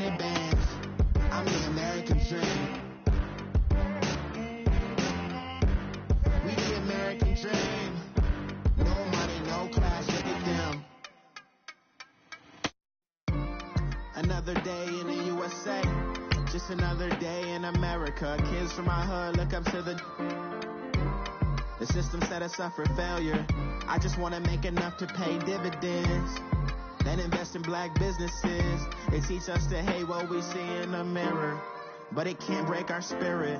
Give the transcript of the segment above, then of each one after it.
100 bands. I'm the American dream. We the American dream. No money, no class, look at them. Another day in the USA. Just another day in America. Kids from my hood look up to the system set us up for failure. I just want to make enough to pay dividends. Then invest in black businesses. They teach us to hate what we see in the mirror, but it can't break our spirit.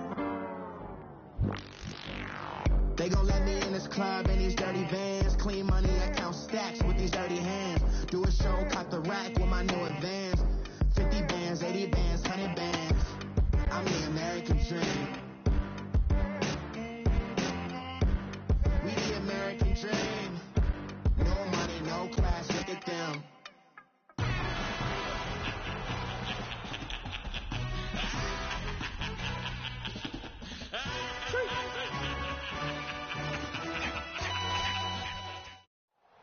They gon' let me in this club in these dirty vans. Clean money, I count stacks with these dirty hands. Do a show, cut the rack with my new advance. 50 bands, 80 bands, 100 bands. I'm the American dream. We the American dream. No money, no class, look at them.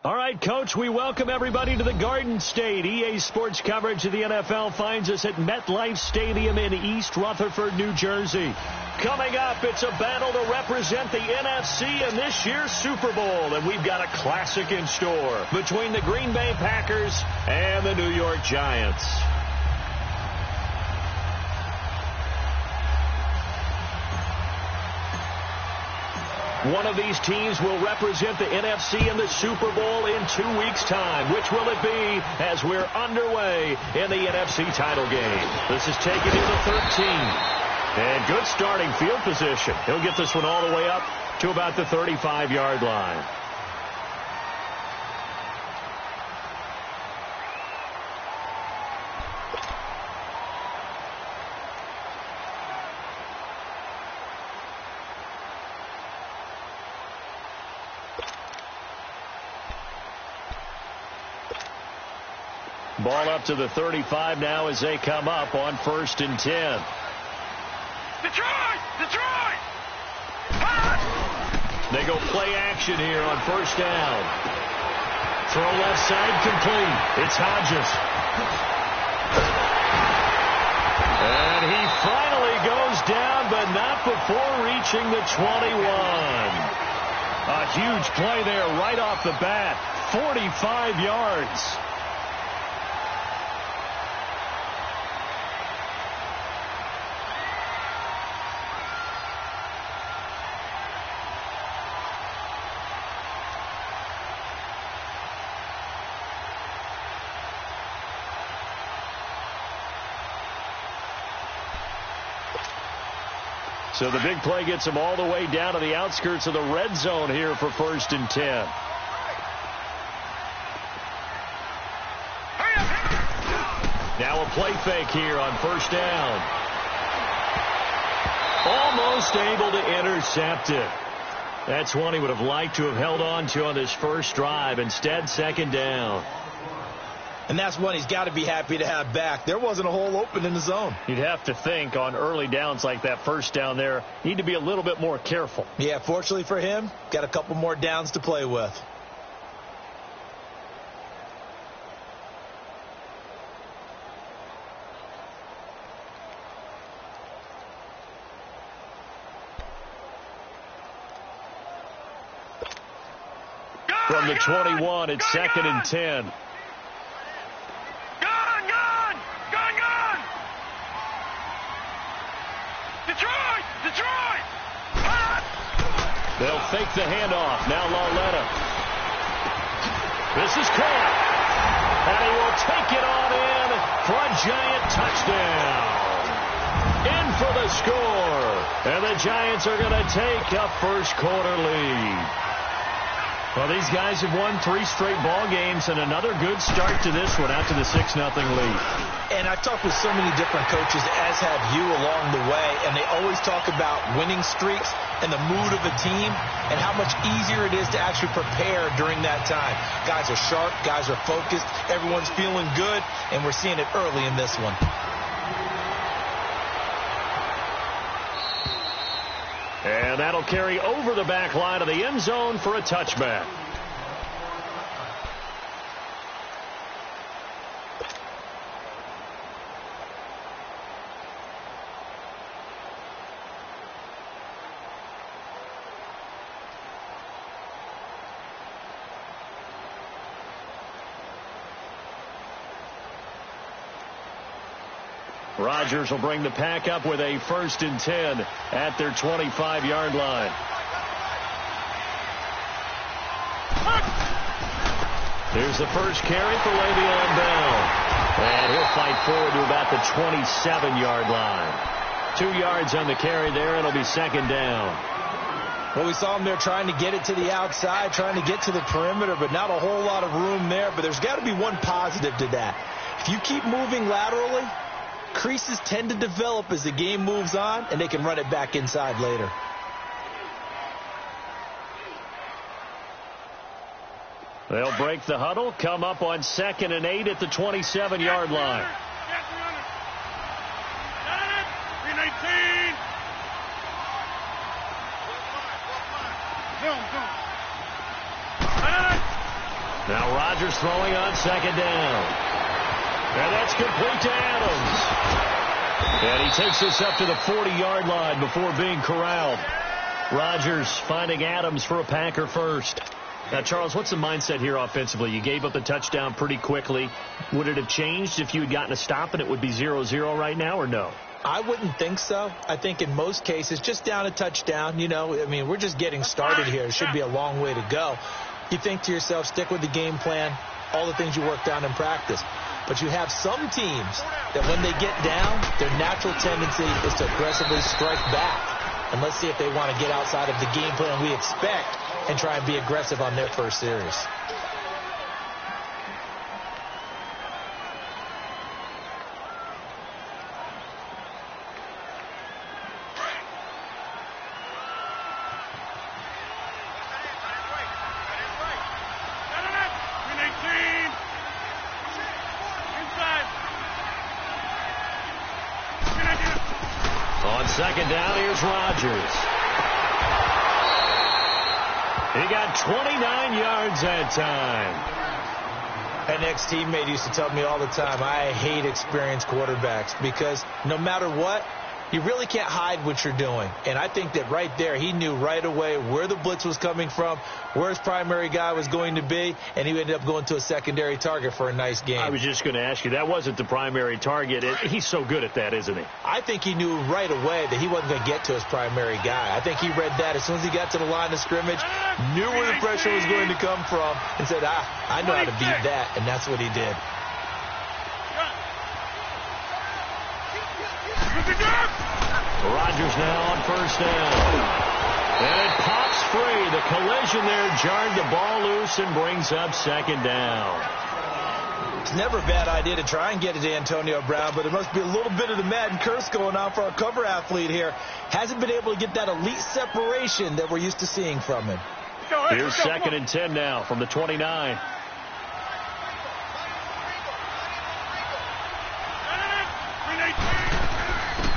All right, Coach, we welcome everybody to the Garden State. EA Sports coverage of the NFL finds us at MetLife Stadium in East Rutherford, New Jersey. Coming up, it's a battle to represent the NFC in this year's Super Bowl, and we've got a classic in store between the Green Bay Packers and the New York Giants. One of these teams will represent the NFC in the Super Bowl in 2 weeks' time. Which will it be as we're underway in the NFC title game? This is taken into 13. And good starting field position. He'll get this one all the way up to about the 35-yard line. Ball up to the 35 now as they come up on 1st and 10. Detroit! Detroit! They go play action here on 1st down. Throw left side complete. It's Hodges. And he finally goes down, but not before reaching the 21. A huge play there right off the bat. 45 yards. So the big play gets him all the way down to the outskirts of the red zone here for 1st and 10. Now a play fake here on 1st down. Almost able to intercept it. That's one he would have liked to have held on to on this first drive. Instead, 2nd down. And that's one he's got to be happy to have back. There wasn't a hole open in the zone. You'd have to think on early downs like that 1st down there, need to be a little bit more careful. Yeah, fortunately for him, got a couple more downs to play with. From the 21, it's 2nd and 10. Detroit! They'll fake the handoff. Now Lauletta. This is caught. And he will take it on in for a Giant touchdown. In for the score. And the Giants are going to take a first quarter lead. Well, these guys have won 3 straight ball games and another good start to this one out to the 6-0 lead. And I've talked with so many different coaches, as have you along the way, and they always talk about winning streaks and the mood of a team and how much easier it is to actually prepare during that time. Guys are sharp, guys are focused, everyone's feeling good, and we're seeing it early in this one. And that'll carry over the back line of the end zone for a touchback. Rodgers will bring the pack up with a 1st and 10 at their 25-yard line. Here's the first carry for Le'Veon Bell. And he'll fight forward to about the 27-yard line. 2 yards on the carry there. It'll be 2nd down. Well, we saw him there trying to get it to the outside, trying to get to the perimeter, but not a whole lot of room there. But there's got to be one positive to that. If you keep moving laterally, creases tend to develop as the game moves on, and they can run it back inside later. They'll break the huddle, come up on 2nd and 8 at the 27-yard line. Now Rodgers throwing on 2nd down. And that's complete to Adams. And he takes this up to the 40-yard line before being corralled. Rodgers finding Adams for a Packer first. Now, Charles, what's the mindset here offensively? You gave up the touchdown pretty quickly. Would it have changed if you had gotten a stop and it would be 0-0 right now, or no? I wouldn't think so. I think in most cases, just down a touchdown, we're just getting started here. It should be a long way to go. You think to yourself, stick with the game plan, all the things you worked on in practice. But you have some teams that when they get down, their natural tendency is to aggressively strike back. And let's see if they want to get outside of the game plan we expect and try and be aggressive on their first series. On 2nd down, here's Rodgers. He got 29 yards that time. An ex-teammate used to tell me all the time, I hate experienced quarterbacks because no matter what, you really can't hide what you're doing. And I think that right there, he knew right away where the blitz was coming from, where his primary guy was going to be, and he ended up going to a secondary target for a nice game. I was just going to ask you, that wasn't the primary target. He's so good at that, isn't he? I think he knew right away that he wasn't going to get to his primary guy. I think he read that as soon as he got to the line of scrimmage, knew where the pressure was going to come from, and said, I know how to beat that, and that's what he did. Rodgers now on 1st down. And it pops free. The collision there jarred the ball loose and brings up 2nd down. It's never a bad idea to try and get it to Antonio Brown, but there must be a little bit of the Madden curse going on for our cover athlete here. Hasn't been able to get that elite separation that we're used to seeing from him. Here's 2nd and 10 now from the 29.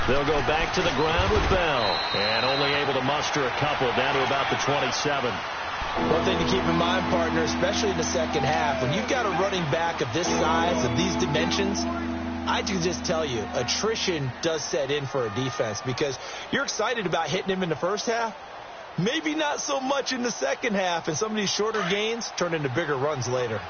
They'll go back to the ground with Bell. And only able to muster a couple down to about the 27. One thing to keep in mind, partner, especially in the second half, when you've got a running back of this size, of these dimensions, I can just tell you, attrition does set in for a defense because you're excited about hitting him in the first half. Maybe not so much in the second half, and some of these shorter gains turn into bigger runs later.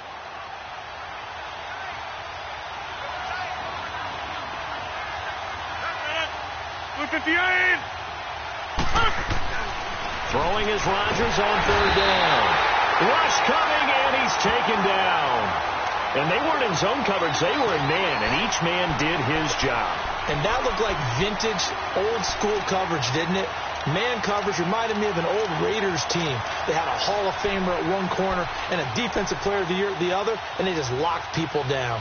Throwing is Rodgers on 3rd down. Rush coming, and he's taken down. And they weren't in zone coverage. They were in man, and each man did his job. And that looked like vintage, old-school coverage, didn't it? Man coverage reminded me of an old Raiders team. They had a Hall of Famer at one corner and a Defensive Player of the Year at the other, and they just locked people down.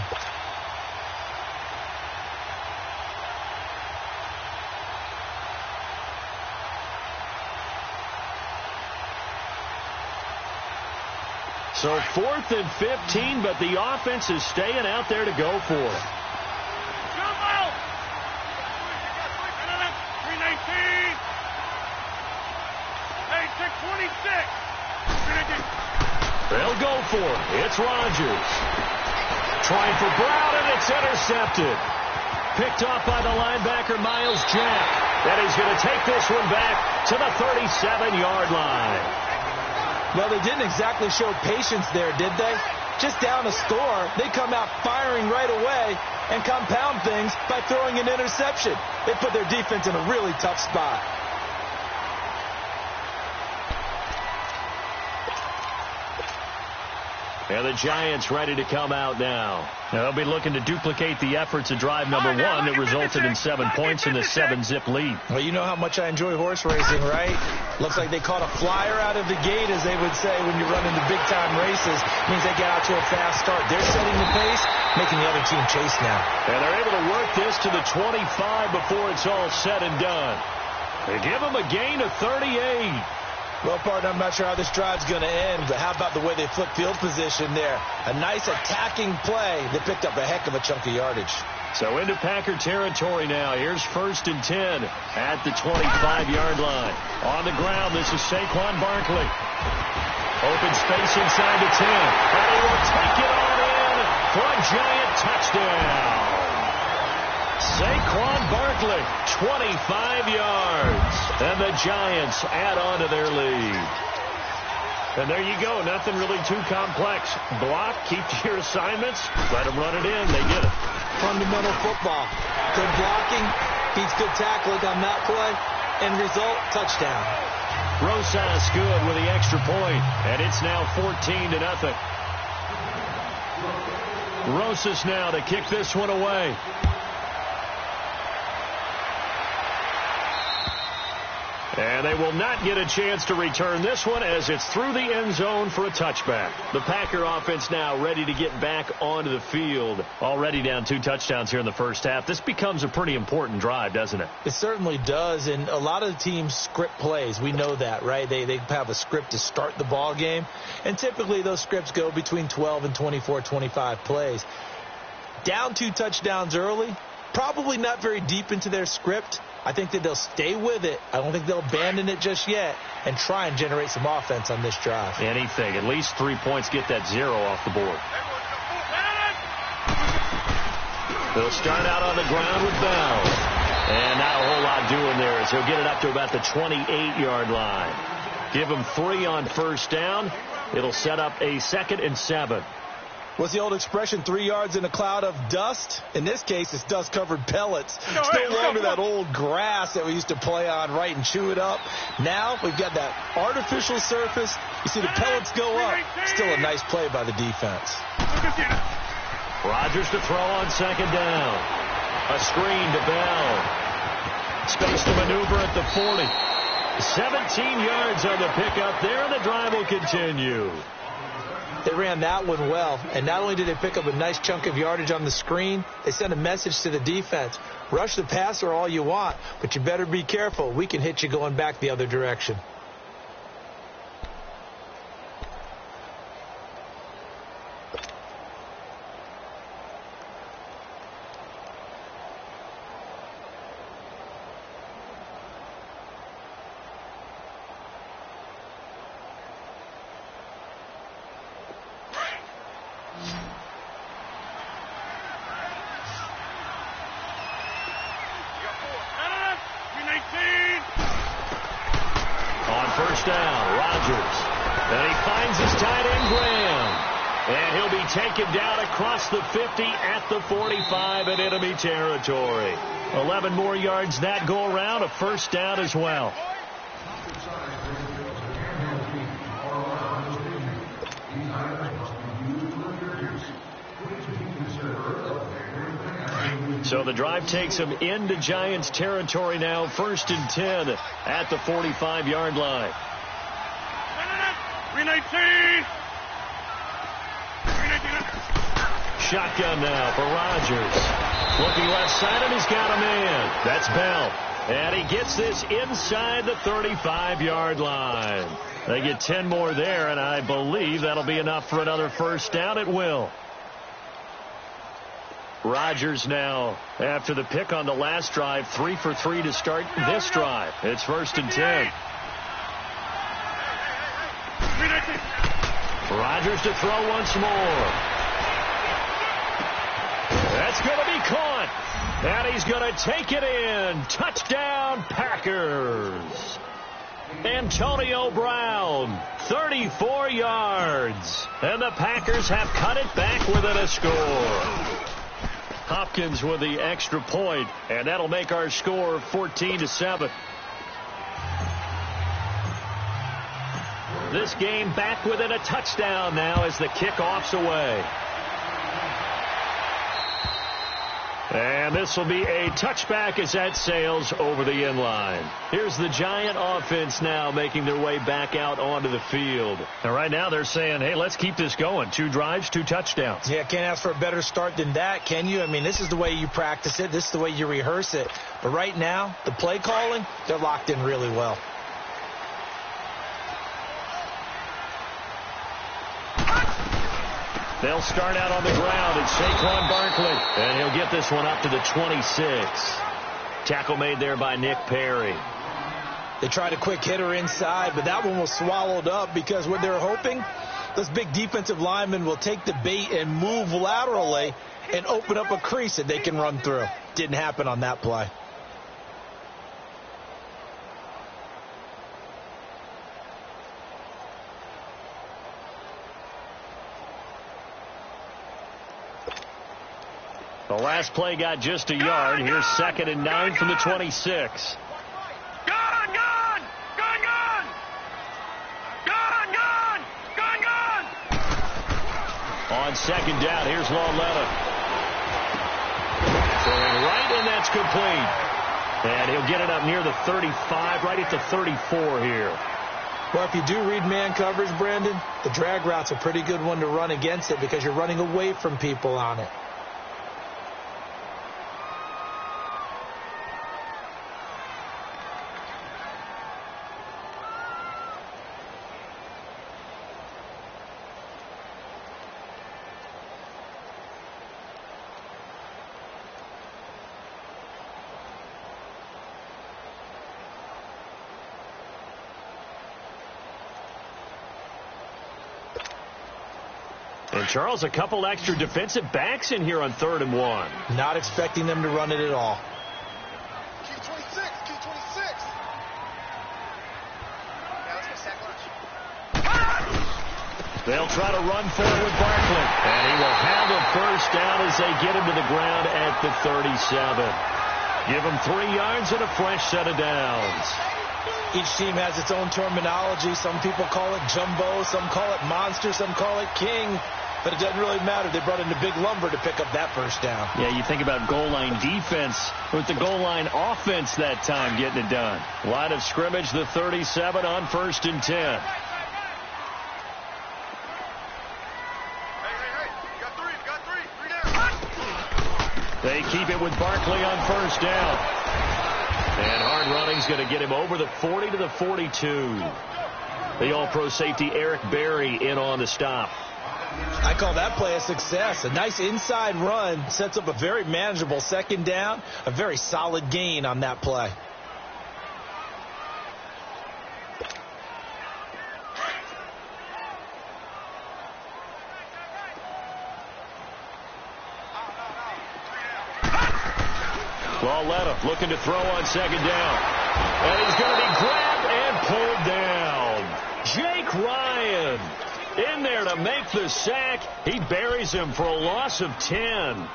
So 4th and 15, but the offense is staying out there to go for it. They'll go for it. It's Rodgers. Trying for Brown, and it's intercepted. Picked off by the linebacker, Miles Jack. That is going to take this one back to the 37-yard line. Well, they didn't exactly show patience there, did they? just down a score, they come out firing right away and compound things by throwing an interception. They put their defense in a really tough spot. And the Giants ready to come out now. They'll be looking to duplicate the efforts of drive number one that resulted in 7 points in the 7-zip lead. Well, you know how much I enjoy horse racing, right? Looks like they caught a flyer out of the gate, as they would say when you're running the big-time races. Means they get out to a fast start. They're setting the pace, making the other team chase now. And they're able to work this to the 25 before it's all said and done. They give them a gain of 38. Well, partner, I'm not sure how this drive's going to end, but how about the way they flip field position there? A nice attacking play. They picked up a heck of a chunk of yardage. So into Packer territory now. Here's 1st and 10 at the 25-yard line. On the ground, this is Saquon Barkley. Open space inside the 10. And he will take it on in for a Giant touchdown. Saquon Barkley, 25 yards. And the Giants add on to their lead. And there you go. Nothing really too complex. Block, keep to your assignments, let them run it in. They get it. Fundamental football. Good blocking, beats good tackling on that play. End result, touchdown. Rosas good with the extra point. And it's now 14-0. Rosas now to kick this one away. And they will not get a chance to return this one as it's through the end zone for a touchback. The Packer offense now ready to get back onto the field. Already down 2 touchdowns here in the first half. This becomes a pretty important drive, doesn't it? It certainly does, and a lot of the teams script plays. We know that, right? They have a script to start the ball game, and typically those scripts go between 12 and 24, 25 plays. Down 2 touchdowns early, probably not very deep into their script. I think that they'll stay with it. I don't think they'll abandon it just yet and try and generate some offense on this drive. Anything. At least 3 points, get that 0 off the board. They'll start out on the ground with Bell. And not a whole lot doing there as he'll get it up to about the 28-yard line. Give him 3 on first down. It'll set up a 2nd and 7. What's the old expression, 3 yards in a cloud of dust? In this case, it's dust-covered pellets. It's no longer that old grass that we used to play on, right, and chew it up. Now we've got that artificial surface. You see the pellets go up. Still a nice play by the defense. Rodgers to throw on 2nd down. A screen to Bell. Space to maneuver at the 40. 17 yards on the pickup there, and the drive will continue. They ran that one well, and not only did they pick up a nice chunk of yardage on the screen, they sent a message to the defense. Rush the passer all you want, but you better be careful. We can hit you going back the other direction. First down, Rodgers. And he finds his tight end, Graham. And he'll be taken down across the 50 at the 45 in enemy territory. 11 more yards that go around, a first down as well. So the drive takes him into Giants territory now. 1st and 10 at the 45-yard line. 319. Shotgun now for Rodgers. Looking left side, and he's got a man. That's Bell. And he gets this inside the 35-yard line. They get 10 more there, and I believe that'll be enough for another first down. It will. Rodgers now, after the pick on the last drive, 3 for 3 to start this drive. It's 1st and 10. Rodgers to throw once more. That's going to be caught. And he's going to take it in. Touchdown, Packers. Antonio Brown, 34 yards. And the Packers have cut it back within a score. Hopkins with the extra point, and that'll make our score 14-7. This game back within a touchdown now as the kickoff's away. And this will be a touchback as that sails over the end line. Here's the Giant offense now making their way back out onto the field. And right now they're saying, hey, let's keep this going. 2 drives, 2 touchdowns. Yeah, can't ask for a better start than that, can you? I mean, this is the way you practice it. This is the way you rehearse it. But right now, the play calling, they're locked in really well. They'll start out on the ground. It's Saquon Barkley. And he'll get this one up to the 26. Tackle made there by Nick Perry. They tried a quick hitter inside, but that one was swallowed up because what they're hoping, this big defensive lineman will take the bait and move laterally and open up a crease that they can run through. Didn't happen on that play. The last play got just a yard. Here's 2nd and 9 from the 26. On 2nd down, here's Lauletta. Throwing right, and that's complete. And he'll get it up near the 35, right at the 34 here. Well, if you do read man coverage, Brandon, the drag route's a pretty good one to run against it because you're running away from people on it. And, Charles, a couple extra defensive backs in here on 3rd and 1. Not expecting them to run it at all. Key 26. Yeah, let's go sack lunch. They'll try to run for it with Barkley. And he will have a first down as they get him to the ground at the 37. Give him 3 yards and a fresh set of downs. Each team has its own terminology. Some people call it jumbo, some call it monster, some call it king. But it doesn't really matter. They brought in the big lumber to pick up that first down. Yeah, you think about goal line defense with the goal line offense that time getting it done. Line of scrimmage, the 37 on 1st and 10. Hey, got three down. They keep it with Barkley on 1st down. And hard running's going to get him over the 40 to the 42. The all-pro safety Eric Berry in on the stop. I call that play a success. A nice inside run sets up a very manageable 2nd down. A very solid gain on that play. Lauletta looking to throw on 2nd down. And he's going to be grabbed and pulled down. Jake Ryan in there to make the sack. He buries him for a loss of 10.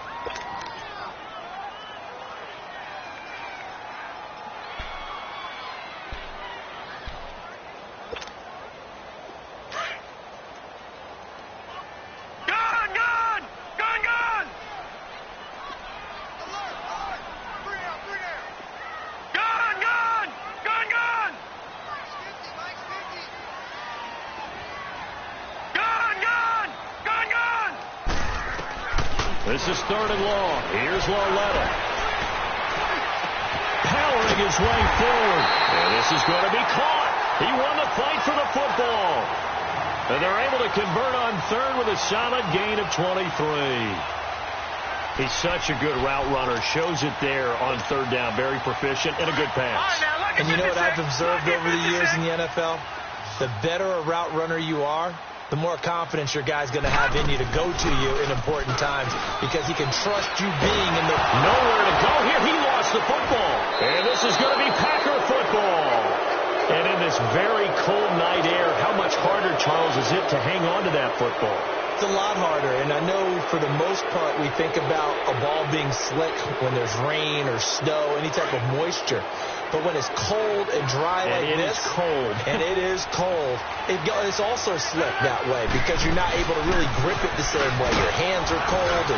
This is 3rd and long. Here's Lauletta. Powering his way forward. And this is going to be caught. He won the fight for the football. And they're able to convert on 3rd with a solid gain of 23. He's such a good route runner. Shows it there on 3rd down. Very proficient and a good pass. And you know what I've observed over the years in the NFL? The better a route runner you are, the more confidence your guy's going to have in you to go to you in important times because he can trust you being in the... Nowhere to go here. He lost the football. And this is going to be Packer football. And in the this very cold night air, how much harder, Charles, is it to hang on to that football? It's a lot harder, and I know for the most part we think about a ball being slick when there's rain or snow, any type of moisture. But when it's cold and dry like this, and it is cold, it's also slick that way because you're not able to really grip it the same way. Your hands are cold,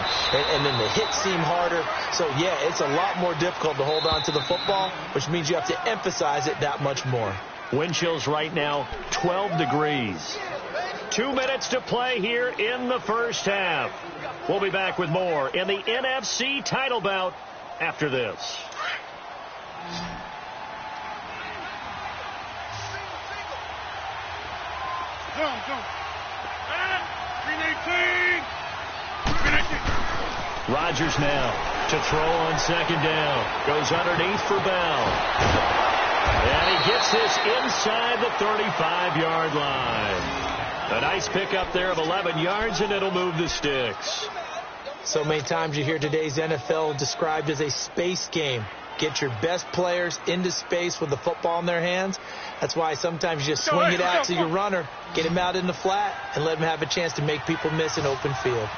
and then the hits seem harder. So, yeah, it's a lot more difficult to hold on to the football, which means you have to emphasize it that much more. Wind chills right now, 12 degrees. 2 minutes to play here in the first half. We'll be back with more in the NFC title bout after this. Rodgers now to throw on second down. Goes underneath for Bell. And he gets this inside the 35-yard line. A nice pickup there of 11 yards, and it'll move the sticks. So many times you hear today's NFL described as a space game. Get your best players into space with the football in their hands. That's why sometimes you just swing it out to your runner, get him out in the flat, and let him have a chance to make people miss an open field.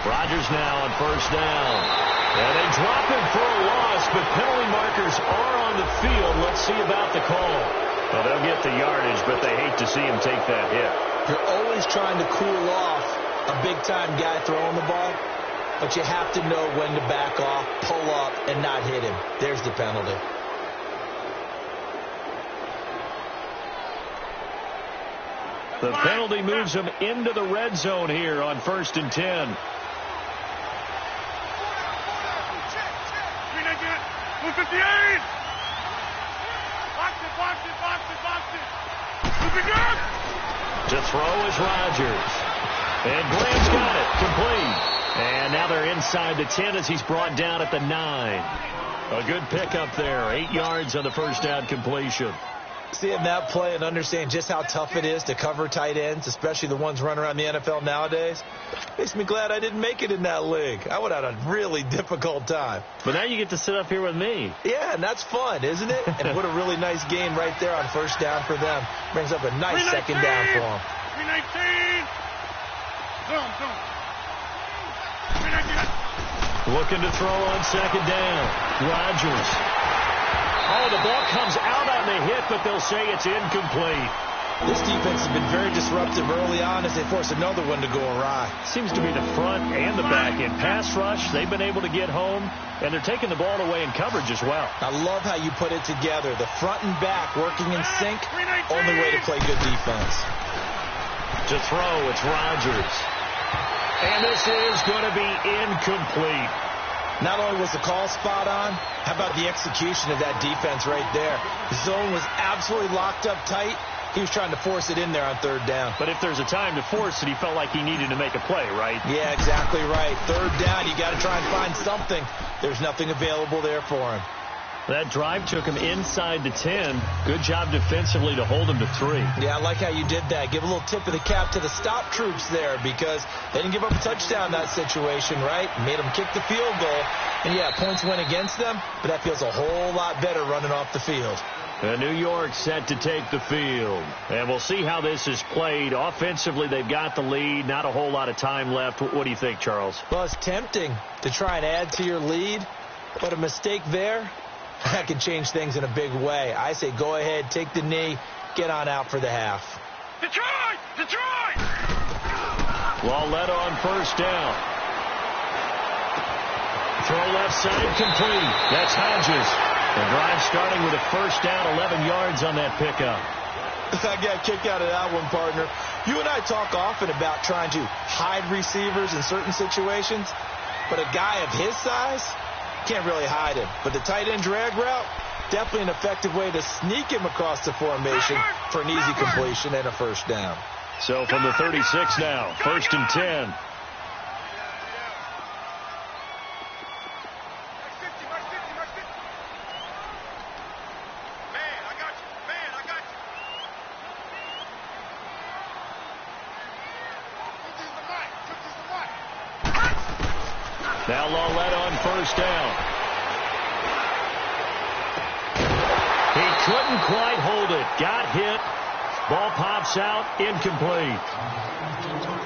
Rodgers now on first down. And they drop him for a loss, but penalty markers are on the field. Let's see about the call. Well, they'll get the yardage, but they hate to see him take that hit. You're always trying to cool off a big-time guy throwing the ball, but you have to know when to back off, pull up, and not hit him. There's the penalty. The penalty moves him into the red zone here on 1st and 10. To throw is Rodgers. And Graham's got it. Complete. And now they're inside the 10 as he's brought down at the 9. A good pickup there. 8 yards on the first down completion. Seeing that play and understand just how tough it is to cover tight ends, especially the ones running around the NFL nowadays, makes me glad I didn't make it in that league. I would have had a really difficult time. But now you get to sit up here with me. Yeah, and that's fun, isn't it? And what a really nice game right there on first down for them. Brings up a nice second down for them. 319. Looking to throw on second down. Rodgers. Oh, the ball comes out on the hit, but they'll say it's incomplete. This defense has been very disruptive early on as they force another one to go awry. Seems to be the front and the back. In pass rush, they've been able to get home, and they're taking the ball away in coverage as well. I love how you put it together. The front and back working in sync, only way to play good defense. To throw, it's Rodgers. And this is going to be incomplete. Not only was the call spot on, how about the execution of that defense right there? The zone was absolutely locked up tight. He was trying to force it in there on third down. But if there's a time to force it, he felt like he needed to make a play, right? Yeah, exactly right. Third down, you got to try and find something. There's nothing available there for him. That drive took him inside the 10. Good job defensively to hold him to 3. Yeah, I like how you did that. Give a little tip of the cap to the stop troops there because they didn't give up a touchdown in that situation, right? Made them kick the field goal. And, yeah, points went against them, but that feels a whole lot better running off the field. And New York set to take the field. And we'll see how this is played. Offensively, they've got the lead. Not a whole lot of time left. What do you think, Charles? Well, it's tempting to try and add to your lead, but a mistake there, that can change things in a big way. I say go ahead, take the knee, get on out for the half. Detroit! Detroit! Lauletta on first down. Throw left side complete. That's Hodges. The drive starting with a first down, 11 yards on that pickup. I got a kick out of that one, partner. You and I talk often about trying to hide receivers in certain situations, but a guy of his size can't really hide him. But the tight end drag route, definitely an effective way to sneak him across the formation for an easy completion and a first down. So from the 36 now, 1st and 10. Now Lauletta on first down. got hit. Ball pops out, incomplete.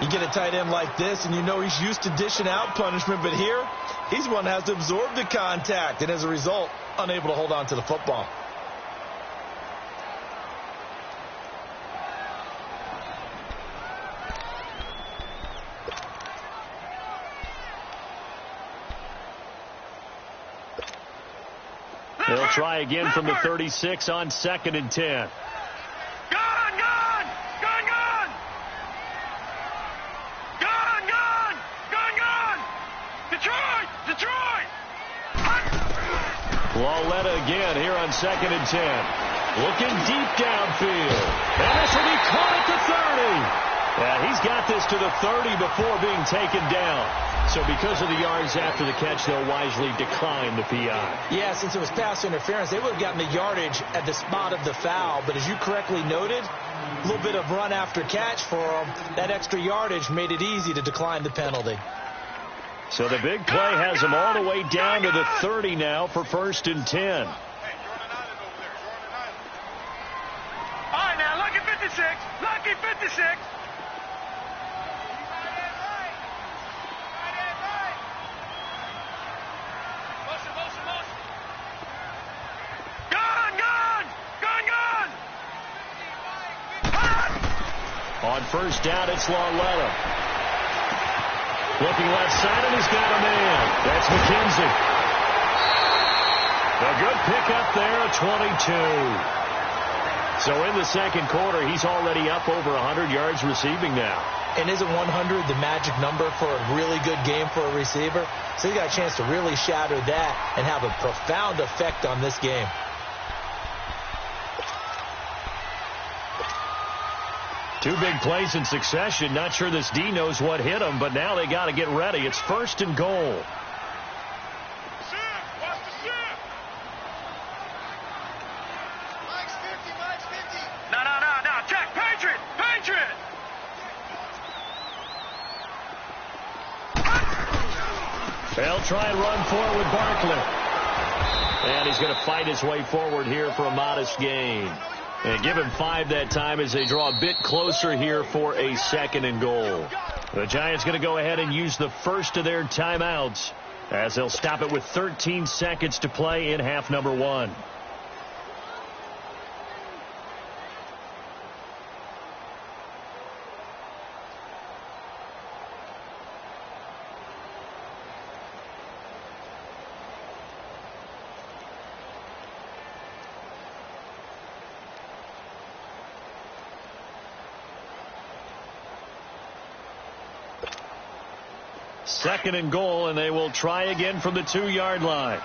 You get a tight end like this, and you know he's used to dishing out punishment, but here, he's one that has to absorb the contact, and as a result, unable to hold on to the football. They'll try again from the 36 on 2nd and 10. Lauletta again here on 2nd and 10. Looking deep downfield. And this will be caught at the 30. Yeah, he's got this to the 30 before being taken down. So because of the yards after the catch, they'll wisely decline the PI. Yeah, since it was pass interference, they would have gotten the yardage at the spot of the foul. But as you correctly noted, a little bit of run after catch for them. That extra yardage made it easy to decline the penalty. So the big play has them all the way down to the 30 now for 1st and 10. All right, now, lucky 56. Lucky 56. On 1st down, it's Lauletta. Looking left side, and he's got a man. That's McKenzie. A good pickup there, 22. So in the 2nd quarter, he's already up over 100 yards receiving now. And isn't 100 the magic number for a really good game for a receiver? So he got a chance to really shatter that and have a profound effect on this game. Two big plays in succession. Not sure this D knows what hit him, but now they got to get ready. It's 1st and goal. No. Check. Patriot. They'll try and run forward with Barkley. And he's going to fight his way forward here for a modest gain. And give him 5 that time as they draw a bit closer here for a 2nd and goal. The Giants going to go ahead and use the first of their timeouts as they'll stop it with 13 seconds to play in half number 1. Second and goal, and they will try again from the 2-yard line.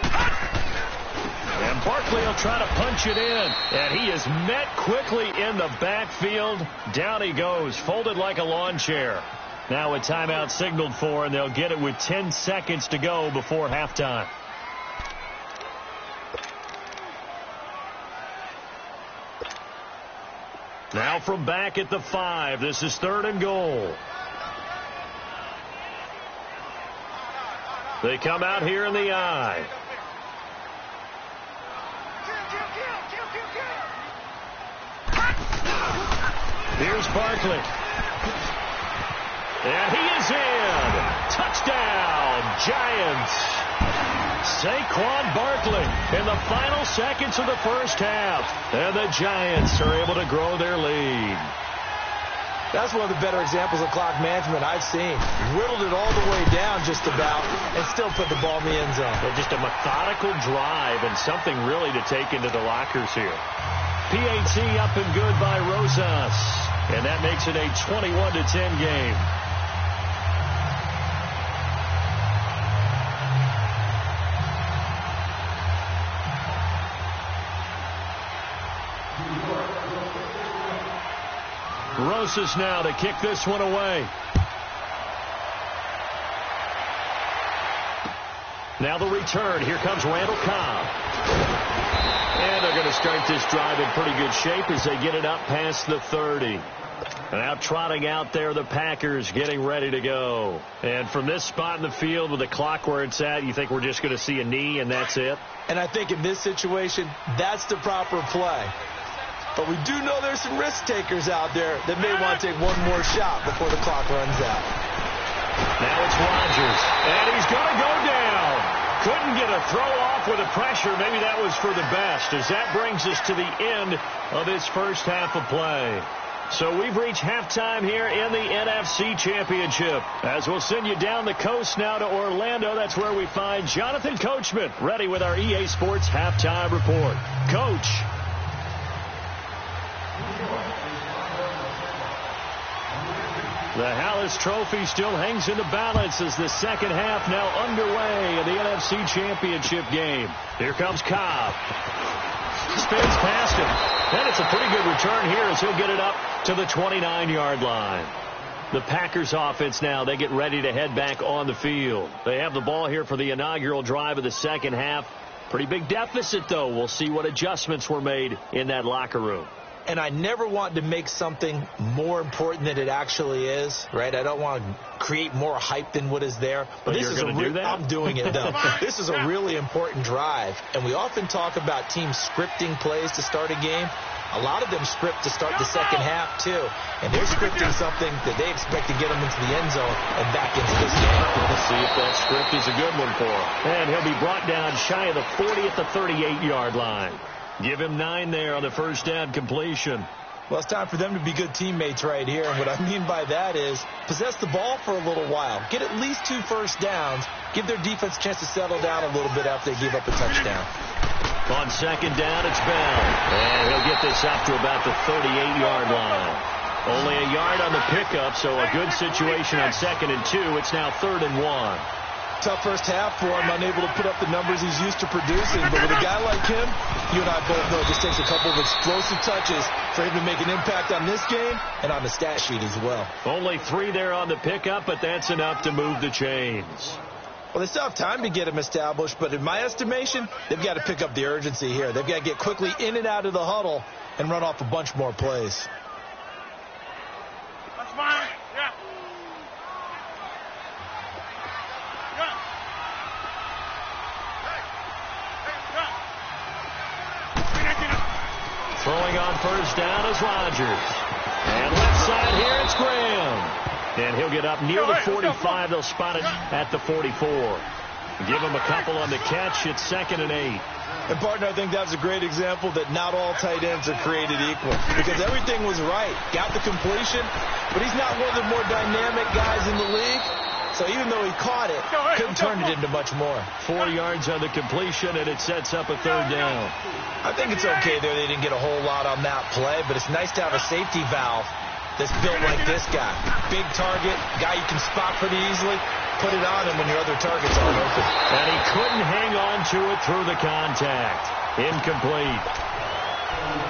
And Barkley will try to punch it in. And he is met quickly in the backfield. Down he goes, folded like a lawn chair. Now a timeout signaled for, and they'll get it with 10 seconds to go before halftime. Now from back at the 5, this is 3rd and goal. They come out here in the I. Here's Barkley. And he is in. Touchdown, Giants. Saquon Barkley in the final seconds of the first half. And the Giants are able to grow their lead. That's one of the better examples of clock management I've seen. Whittled it all the way down just about and still put the ball in the end zone. But just a methodical drive and something really to take into the lockers here. PAT up and good by Rosas. And that makes it a 21-10 game. Rosas now to kick this one away. Now the return. Here comes Randall Cobb. And they're going to start this drive in pretty good shape as they get it up past the 30. Now trotting out there, the Packers getting ready to go. And from this spot in the field with the clock where it's at, you think we're just going to see a knee and that's it? And I think in this situation, that's the proper play. But we do know there's some risk takers out there that may want to take one more shot before the clock runs out. Now it's Rodgers, and he's going to go down. Couldn't get a throw off with the pressure. Maybe that was for the best, as that brings us to the end of this first half of play. So we've reached halftime here in the NFC Championship. As we'll send you down the coast now to Orlando, that's where we find Jonathan Coachman ready with our EA Sports Halftime Report. Coach. The Hallis Trophy still hangs in the balance as the second half now underway in the NFC Championship game. Here comes Cobb. Spins past him. And it's a pretty good return here as he'll get it up to the 29-yard line. The Packers offense now, they get ready to head back on the field. They have the ball here for the inaugural drive of the second half. Pretty big deficit, though. We'll see what adjustments were made in that locker room. And I never want to make something more important than it actually is, right? I don't want to create more hype than what is there. But this is I'm doing it, though. This is a really important drive. And we often talk about teams scripting plays to start a game. A lot of them script to start the second half, too. And they're scripting something that they expect to get them into the end zone and back into this game. Let's see if that script is a good one for him. And he'll be brought down shy of the 40 at the 38-yard line. Give him 9 there on the first down completion. Well, it's time for them to be good teammates right here. And what I mean by that is possess the ball for a little while. Get at least 2 first downs. Give their defense a chance to settle down a little bit after they give up a touchdown. On second down, it's Bell. And he'll get this up to about the 38-yard line. Only a yard on the pickup, so a good situation on 2nd and 2. It's now 3rd and 1. Tough first half for him, unable to put up the numbers he's used to producing. But with a guy like him, you and I both know it just takes a couple of explosive touches for him to make an impact on this game and on the stat sheet as well. Only 3 there on the pickup, but that's enough to move the chains. Well, they still have time to get him established, but in my estimation, they've got to pick up the urgency here. They've got to get quickly in and out of the huddle and run off a bunch more plays. That's fine. Yeah. Throwing on first down is Rodgers. And left side here, it's Graham. And he'll get up near the 45. They'll spot it at the 44. Give him a couple on the catch. It's 2nd and 8. And, partner, I think that's a great example that not all tight ends are created equal. Because everything was right. Got the completion, but he's not one of the more dynamic guys in the league. So even though he caught it, couldn't turn it into much more. 4 yards on the completion, and it sets up a 3rd down. I think it's okay there they didn't get a whole lot on that play, but it's nice to have a safety valve that's built like this guy. Big target, guy you can spot pretty easily. Put it on him when your other targets aren't open. And he couldn't hang on to it through the contact. Incomplete.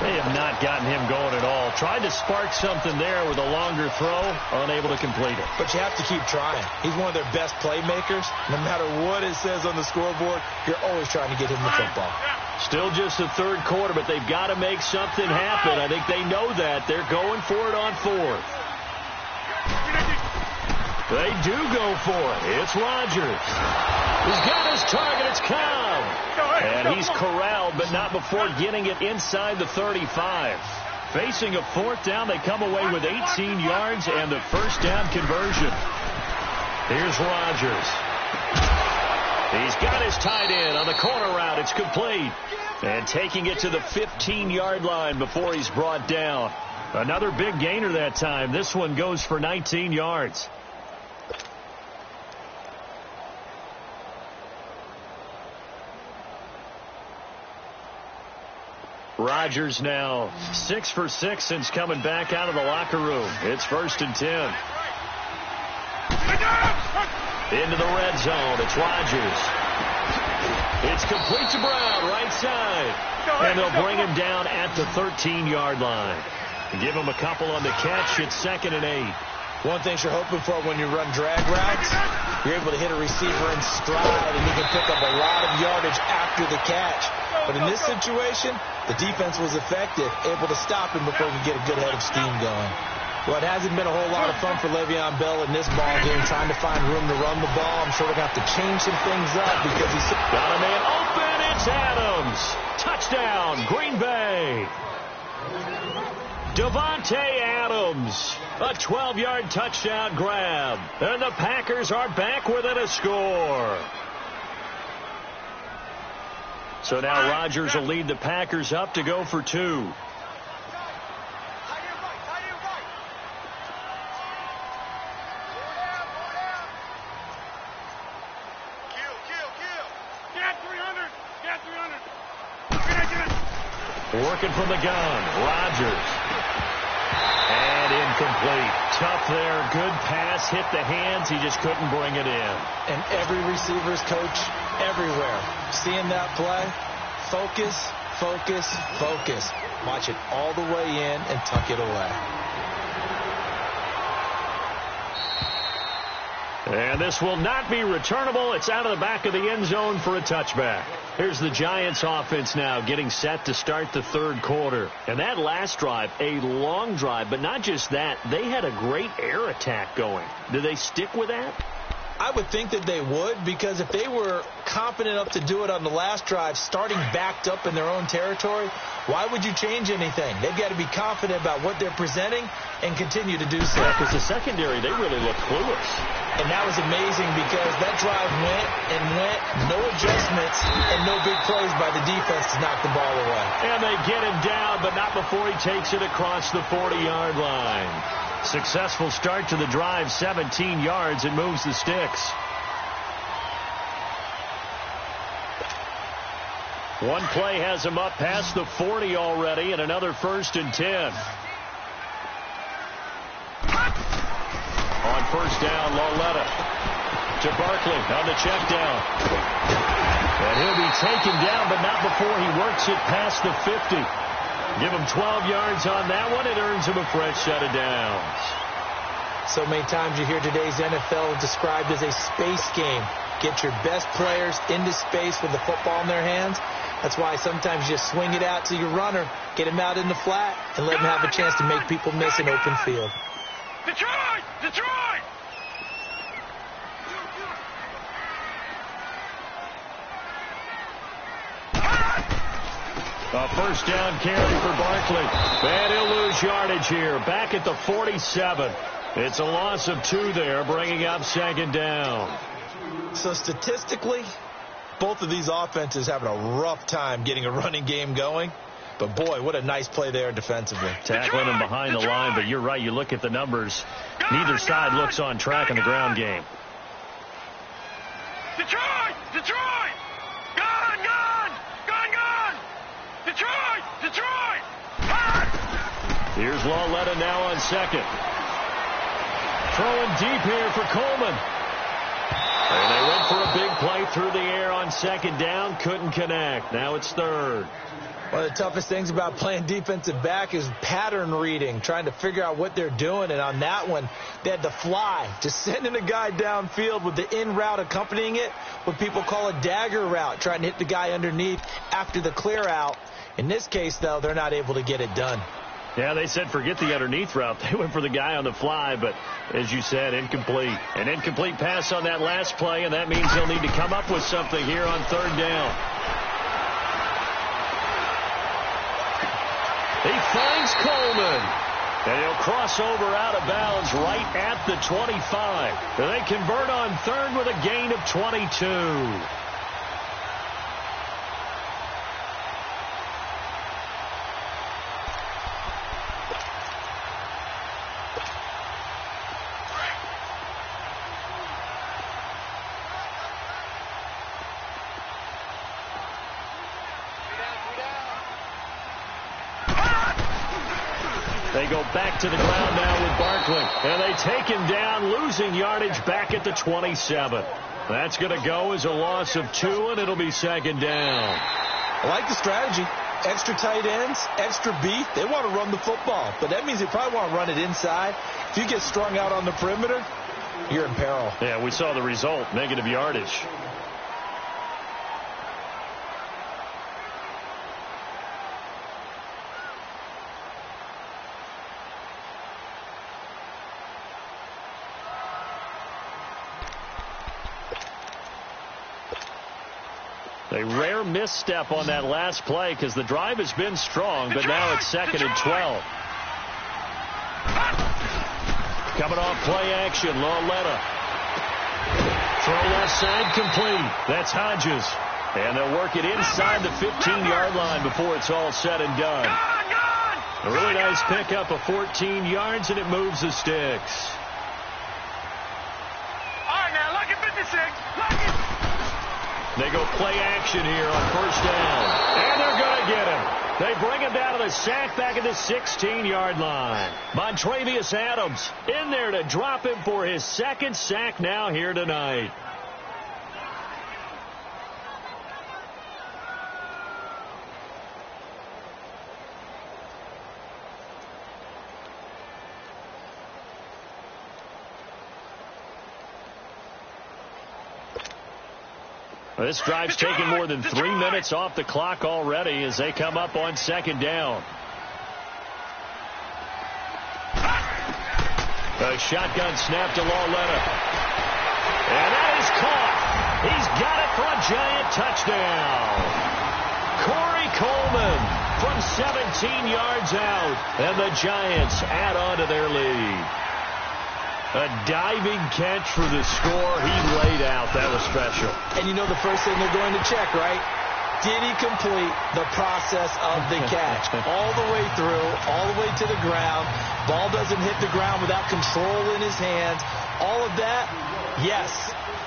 They have not gotten him going at all. Tried to spark something there with a longer throw, unable to complete it. But you have to keep trying. He's one of their best playmakers. No matter what it says on the scoreboard, you're always trying to get him the football. Still just the 3rd quarter, but they've got to make something happen. I think they know that. They're going for it on 4th. They do go for it. It's Rodgers. He's got his target. It's Cobb. And he's corralled, but not before getting it inside the 35. Facing a 4th down, they come away with 18 yards and the first down conversion. Here's Rodgers. He's got his tight end on the corner route. It's complete. And taking it to the 15-yard line before he's brought down. Another big gainer that time. This one goes for 19 yards. Rodgers now 6 for 6 since coming back out of the locker room. It's 1st and 10. Into the red zone. It's Rodgers. It's complete to Brown, right side. And they'll bring him down at the 13-yard line. Give him a couple on the catch. It's 2nd and 8. One thing you're hoping for when you run drag routes, you're able to hit a receiver in stride, and you can pick up a lot of yardage after the catch. But in this situation, the defense was effective, able to stop him before we get a good head of steam going. Well, it hasn't been a whole lot of fun for Le'Veon Bell in this ball game, trying to find room to run the ball. I'm sure we're going to have to change some things up because he's got a man open. It's Adams. Touchdown, Green Bay. Davante Adams, a 12-yard touchdown grab. And the Packers are back within a score. So now Rodgers will lead the Packers up to go for 2. Working from the gun, Rodgers. And incomplete. Tough there. Good pass. Hit the hands. He just couldn't bring it in. And every receiver's coach everywhere. Seeing that play, focus, focus, focus. Watch it all the way in and tuck it away. And this will not be returnable. It's out of the back of the end zone for a touchback. Here's the Giants offense now getting set to start the third quarter. And that last drive, a long drive, but not just that. They had a great air attack going. Do they stick with that? I would think that they would, because if they were confident enough to do it on the last drive, starting backed up in their own territory, why would you change anything? They've got to be confident about what they're presenting and continue to do so. Because the secondary, they really look clueless. And that was amazing because that drive went and went, no adjustments and no big plays by the defense to knock the ball away. And they get him down, but not before he takes it across the 40-yard line. Successful start to the drive, 17 yards, and moves the sticks. One play has him up past the 40 already, and another 1st and 10. On first down, Lauletta to Barkley on the check down. And he'll be taken down, but not before he works it past the 50. Give him 12 yards on that one. It earns him a fresh set of downs. So many times you hear today's NFL described as a space game. Get your best players into space with the football in their hands. That's why sometimes you just swing it out to your runner, get him out in the flat, and let him have a chance to make people miss an open field. Detroit! Detroit! A first down carry for Barkley. And he'll lose yardage here. Back at the 47. It's a loss of 2 there, bringing up 2nd down. So statistically, both of these offenses having a rough time getting a running game going. But, boy, what a nice play there defensively. Tackling him behind the line, but you're right. You look at the numbers. Neither side looks on track in the ground game. Detroit! Detroit! Gone! Gone! Gone! Gone! Detroit! Detroit! Here's Lauletta now on 2nd. Throwing deep here for Coleman. And they went for a big play through the air on 2nd down. Couldn't connect. Now it's 3rd. One of the toughest things about playing defensive back is pattern reading, trying to figure out what they're doing. And on that one, they had to fly, just sending a guy downfield with the in route accompanying it, what people call a dagger route, trying to hit the guy underneath after the clear out. In this case, though, they're not able to get it done. Yeah, they said forget the underneath route. They went for the guy on the fly, but as you said, incomplete. An incomplete pass on that last play, and that means they'll need to come up with something here on 3rd down. He finds Coleman, and he'll cross over out of bounds right at the 25. They convert on 3rd with a gain of 22. They go back to the ground now with Barkley. And they take him down, losing yardage back at the 27. That's going to go as a loss of 2, and it'll be 2nd down. I like the strategy. Extra tight ends, extra beef. They want to run the football, but that means they probably want to run it inside. If you get strung out on the perimeter, you're in peril. Yeah, we saw the result, negative yardage. A rare misstep on that last play because the drive has been strong, but now it's 2nd and 12. Coming off play action, Lauletta. Throw left side complete. That's Hodges. And they'll work it inside the 15-yard line before it's all said and done. A really nice pickup of 14 yards, and it moves the sticks. All right, now, look at 56. Look at... They go play action here on first down. And they're going to get him. They bring him down to the sack back at the 16-yard line. Montravius Adams in there to drop him for his 2nd sack now here tonight. This drive's taken more than 3 minutes off the clock already as they come up on 2nd down. A shotgun snap to Lauletta. And that is caught. He's got it for a Giant touchdown. Corey Coleman from 17 yards out. And the Giants add on to their lead. A diving catch for the score. He laid out. That was special. And you know the first thing they're going to check, right? Did he complete the process of the catch? All the way through, all the way to the ground. Ball doesn't hit the ground without control in his hands. All of that, yes.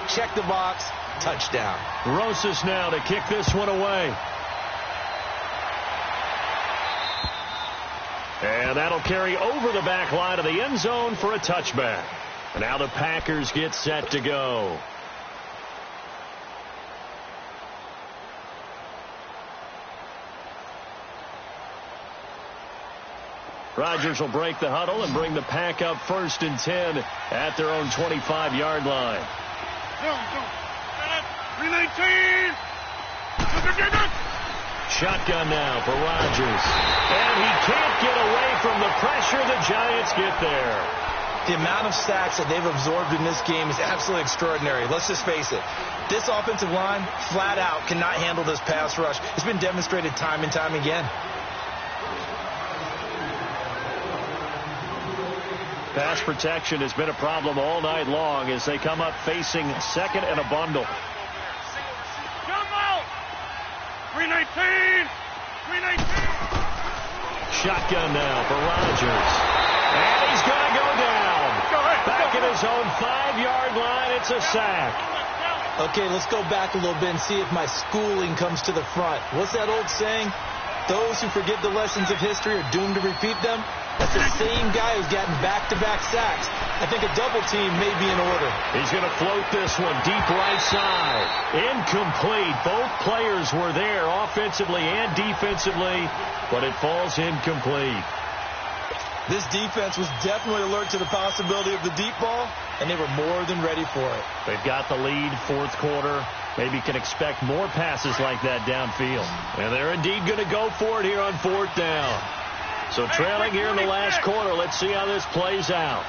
Check the box. Touchdown. Rosas now to kick this one away. And that'll carry over the back line of the end zone for a touchback. And now the Packers get set to go. Rodgers will break the huddle and bring the Pack up 1st and 10 at their own 25-yard line. 319. Shotgun now for Rodgers. And he can't get away from the pressure. The Giants get there. The amount of sacks that they've absorbed in this game is absolutely extraordinary. Let's just face it. This offensive line, flat out, cannot handle this pass rush. It's been demonstrated time and time again. Pass protection has been a problem all night long as they come up facing 2nd and a bundle. 319. 319. Shotgun now for Rodgers. And he's going to go down. Back at his own 5-yard line. It's a sack. Okay, let's go back a little bit and see if my schooling comes to the front. What's that old saying? Those who forget the lessons of history are doomed to repeat them. That's the same guy who's gotten back-to-back sacks. I think a double team may be in order. He's going to float this one deep right side. Incomplete. Both players were there offensively and defensively, but it falls incomplete. This defense was definitely alert to the possibility of the deep ball, and they were more than ready for it. They've got the lead, 4th quarter. Maybe can expect more passes like that downfield. And they're indeed going to go for it here on 4th down. So trailing here in the last quarter. Let's see how this plays out.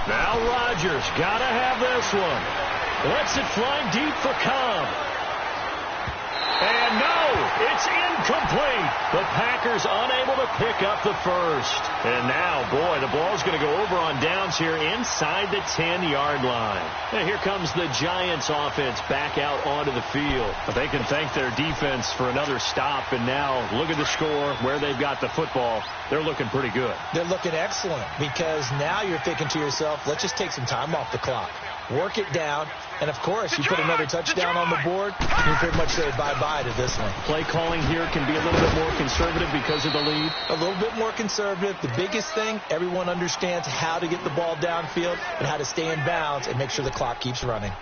Now Rodgers got to have this one. Lets it fly deep for Cobb. And no, it's incomplete. The Packers unable to pick up the first. And now, boy, the ball's going to go over on downs here inside the 10-yard line. And here comes the Giants offense back out onto the field. But they can thank their defense for another stop. And now look at the score, where they've got the football. They're looking pretty good. They're looking excellent because now you're thinking to yourself, let's just take some time off the clock. Work it down. And, of course, you put another touchdown on the board, you pretty much say bye-bye to this one. Play calling here can be a little bit more conservative because of the lead. A little bit more conservative. The biggest thing, everyone understands how to get the ball downfield and how to stay in bounds and make sure the clock keeps running.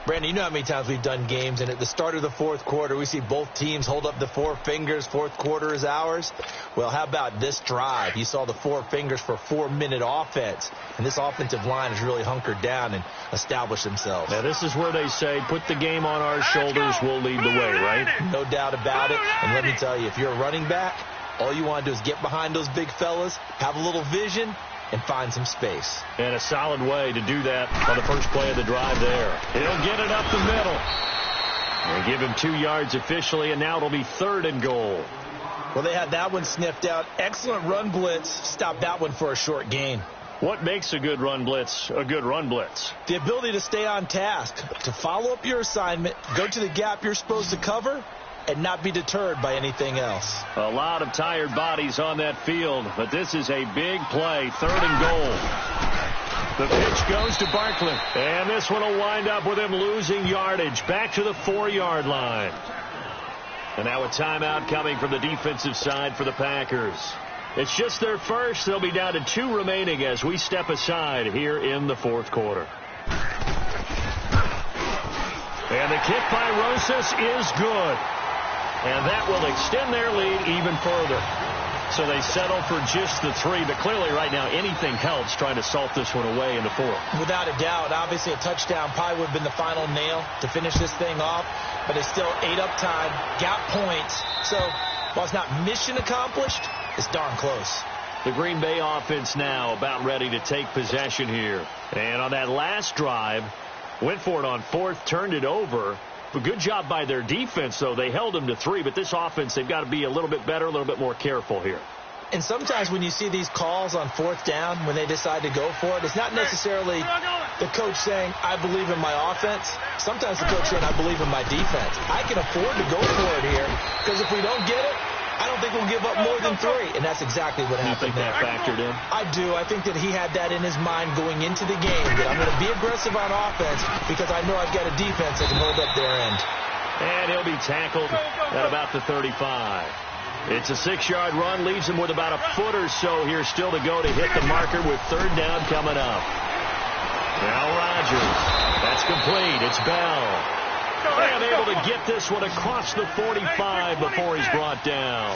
Brandon, you know how many times we've done games, and at the start of the 4th quarter, we see both teams hold up the 4 fingers. 4th quarter is ours. Well, how about this drive? You saw the 4 fingers for 4-minute offense, and this offensive line has really hunkered down and established themselves. Now, this is where they say, put the game on our shoulders, we'll lead the way, right? No doubt about it. And let me tell you, if you're a running back, all you want to do is get behind those big fellas, have a little vision, and find some space. And a solid way to do that on the first play of the drive there. He'll get it up the middle. They give him 2 yards officially, and now it'll be 3rd and goal. Well, they had that one sniffed out. Excellent run blitz. Stopped that one for a short gain. What makes a good run blitz a good run blitz? The ability to stay on task, to follow up your assignment, go to the gap you're supposed to cover, and not be deterred by anything else. A lot of tired bodies on that field, but this is a big play, 3rd and goal. The pitch goes to Barkley, and this one will wind up with him losing yardage back to the 4-yard line. And now a timeout coming from the defensive side for the Packers. It's just their first. They'll be down to 2 remaining as we step aside here in the 4th quarter. And the kick by Rosas is good. And that will extend their lead even further. So they settle for just the 3. But clearly right now anything helps trying to salt this one away in the 4th. Without a doubt. Obviously a touchdown probably would have been the final nail to finish this thing off. But they still ate up time, got points. So while it's not mission accomplished, it's darn close. The Green Bay offense now about ready to take possession here. And on that last drive, went for it on 4th, turned it over. A good job by their defense, though. They held them to 3, but this offense, they've got to be a little bit better, a little bit more careful here. And sometimes when you see these calls on 4th down, when they decide to go for it, it's not necessarily the coach saying, I believe in my offense. Sometimes the coach saying, I believe in my defense. I can afford to go for it here, because if we don't get it, I don't think we'll give up more than 3, and that's exactly what happened. You think that factored in? I do. I think that he had that in his mind going into the game, that I'm going to be aggressive on offense because I know I've got a defense that can hold up their end. And he'll be tackled at about the 35. It's a 6-yard run, leaves him with about a foot or so here still to go to hit the marker with 3rd down coming up. Now Rodgers. That's complete. It's Bell. And able to get this one across the 45 before he's brought down.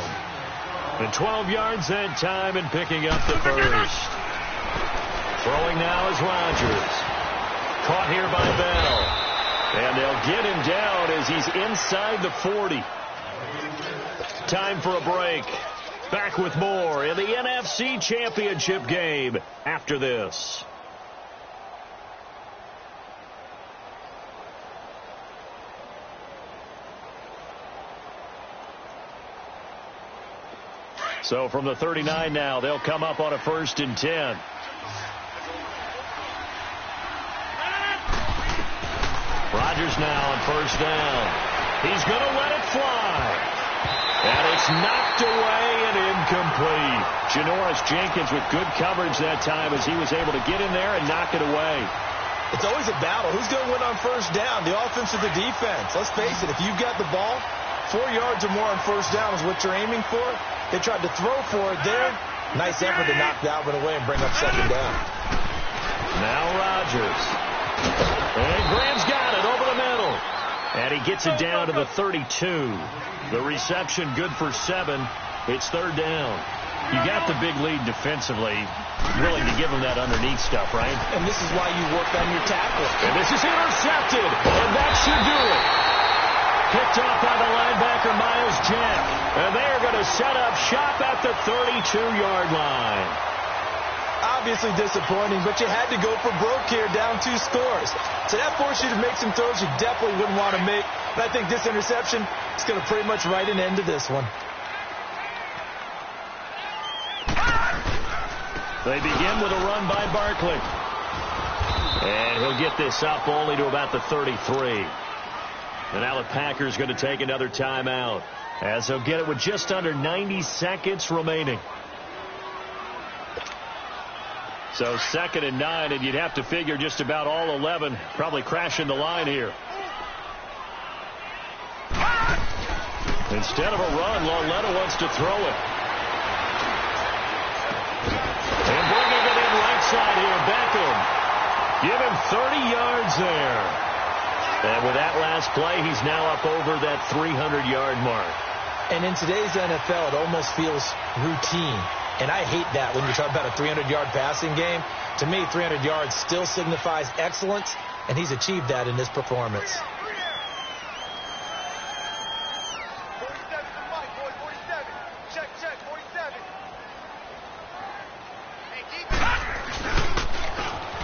And 12 yards that time and picking up the first. Throwing now is Rodgers. Caught here by Bell. And they'll get him down as he's inside the 40. Time for a break. Back with more in the NFC Championship game after this. So from the 39 now, they'll come up on a 1st and 10. Rodgers now on 1st down. He's going to let it fly. And it's knocked away and incomplete. Janoris Jenkins with good coverage that time as he was able to get in there and knock it away. It's always a battle. Who's going to win on 1st down, the offense or the defense? Let's face it, if you've got the ball, 4 yards or more on 1st down is what you're aiming for. They tried to throw for it there. Nice effort to knock that one away and bring up 2nd down. Now Rodgers. And Graham's got it over the middle. And he gets it down to the 32. The reception good for 7. It's 3rd down. You got the big lead defensively. Willing to give him that underneath stuff, right? And this is why you work on your tackle. And this is intercepted. And that should do it. Picked off by the linebacker, Miles Jack. And they're going to set up shop at the 32-yard line. Obviously disappointing, but you had to go for broke here, down 2 scores. So that forced you to make some throws you definitely wouldn't want to make. But I think this interception is going to pretty much write an end to this one. They begin with a run by Barkley. And he'll get this up only to about the 33. And now the Packers going to take another timeout as they'll get it with just under 90 seconds remaining. So 2nd and 9, and you'd have to figure just about all 11 probably crashing the line here. Instead of a run, Lauletta wants to throw it. And bringing it in right side here, Beckham. Give him 30 yards there. And with that last play, he's now up over that 300-yard mark. And in today's NFL, it almost feels routine. And I hate that when you talk about a 300-yard passing game. To me, 300 yards still signifies excellence, and he's achieved that in this performance.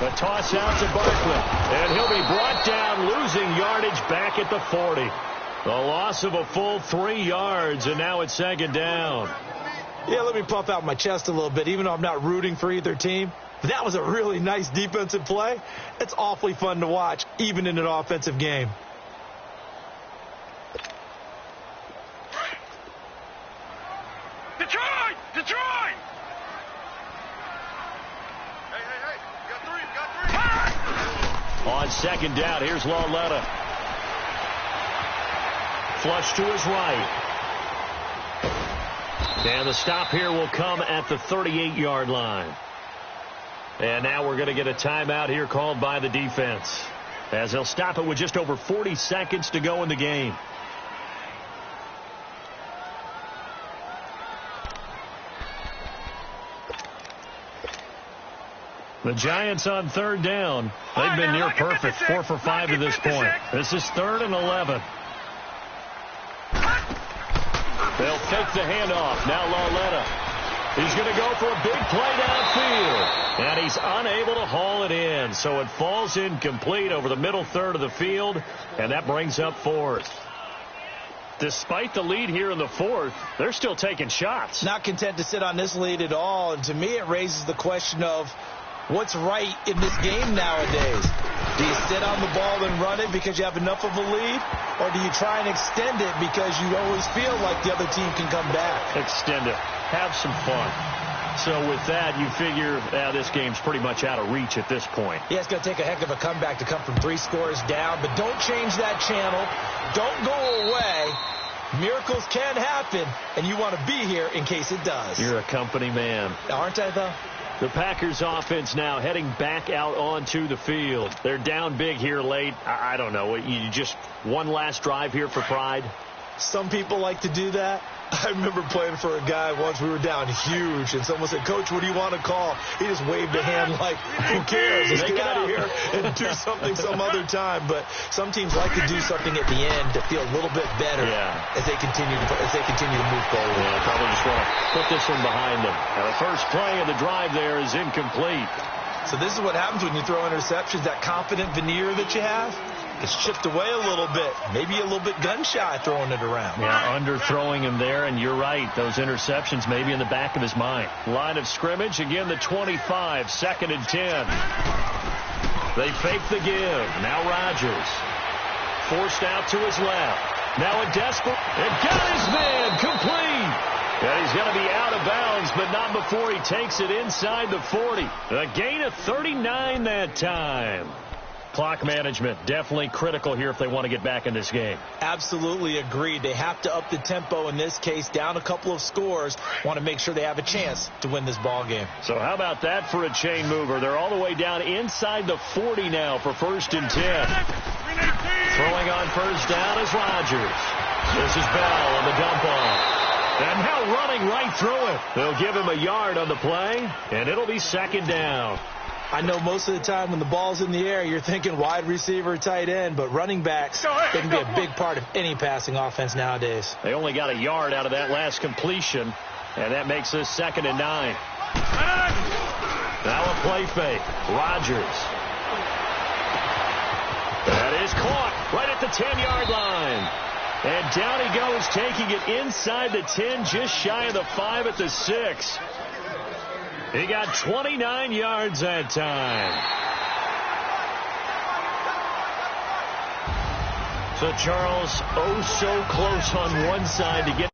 The toss out to Barkley. And he'll be brought down, losing yardage back at the 40. The loss of a full 3 yards, and now it's second down. Yeah, let me puff out my chest a little bit, even though I'm not rooting for either team. That was a really nice defensive play. It's awfully fun to watch, even in an offensive game. Detroit! Detroit! Hey. Got three. On second down, here's Lauletta. Flush to his right. And the stop here will come at the 38-yard line. And now we're going to get a timeout here called by the defense, as they'll stop it with just over 40 seconds to go in the game. The Giants on third down. They've been near perfect, 4 for 5 to this point. This is 3rd and 11. They'll fake the handoff. Now Lauletta. He's going to go for a big play downfield. And he's unable to haul it in. So it falls incomplete over the middle third of the field. And that brings up 4th. Despite the lead here in the 4th, they're still taking shots. Not content to sit on this lead at all. And to me, it raises the question of what's right in this game nowadays. Do you sit on the ball and run it because you have enough of a lead? Or do you try and extend it because you always feel like the other team can come back? Extend it. Have some fun. So with that, you figure this game's pretty much out of reach at this point. Yeah, it's going to take a heck of a comeback to come from 3 scores down. But don't change that channel. Don't go away. Miracles can happen, and you want to be here in case it does. You're a company man. Aren't I, though? The Packers offense now heading back out onto the field. They're down big here late. I don't know. You just one last drive here for pride? Some people like to do that. I remember playing for a guy once. We were down huge, and someone said, "Coach, what do you want to call?" He just waved a hand like, who cares? Let's get out of here and do something some other time. But some teams like to do something at the end to feel a little bit better as they continue to move forward. Yeah, probably just want to put this one behind them. Now, the first play of the drive there is incomplete. So this is what happens when you throw interceptions. That confident veneer that you have gets chipped away a little bit. Maybe a little bit gun-shy throwing it around. Yeah, underthrowing him there, and you're right. Those interceptions maybe in the back of his mind. Line of scrimmage, again the 25, 2nd and 10. They fake the give. Now Rodgers. Forced out to his left. Now a desperate, and got his man complete. And he's going to be out of bounds, but not before he takes it inside the 40. A gain of 39 that time. Clock management definitely critical here if they want to get back in this game. Absolutely agreed. They have to up the tempo in this case, down a couple of scores. Want to make sure they have a chance to win this ball game. So how about that for a chain mover? They're all the way down inside the 40 now for 1st and 10. Throwing on first down is Rodgers. This is Bell on the dump off. And now running right through it. They'll give him a yard on the play, and it'll be 2nd down. I know most of the time when the ball's in the air, you're thinking wide receiver, tight end, but running backs, they can be a big part of any passing offense nowadays. They only got a yard out of that last completion, and that makes this 2nd and 9. Now a play fake. Rodgers. That is caught right at the 10-yard line. And down he goes, taking it inside the 10, just shy of the 5 at the 6. He got 29 yards that time. So Charles, oh so close on one side to get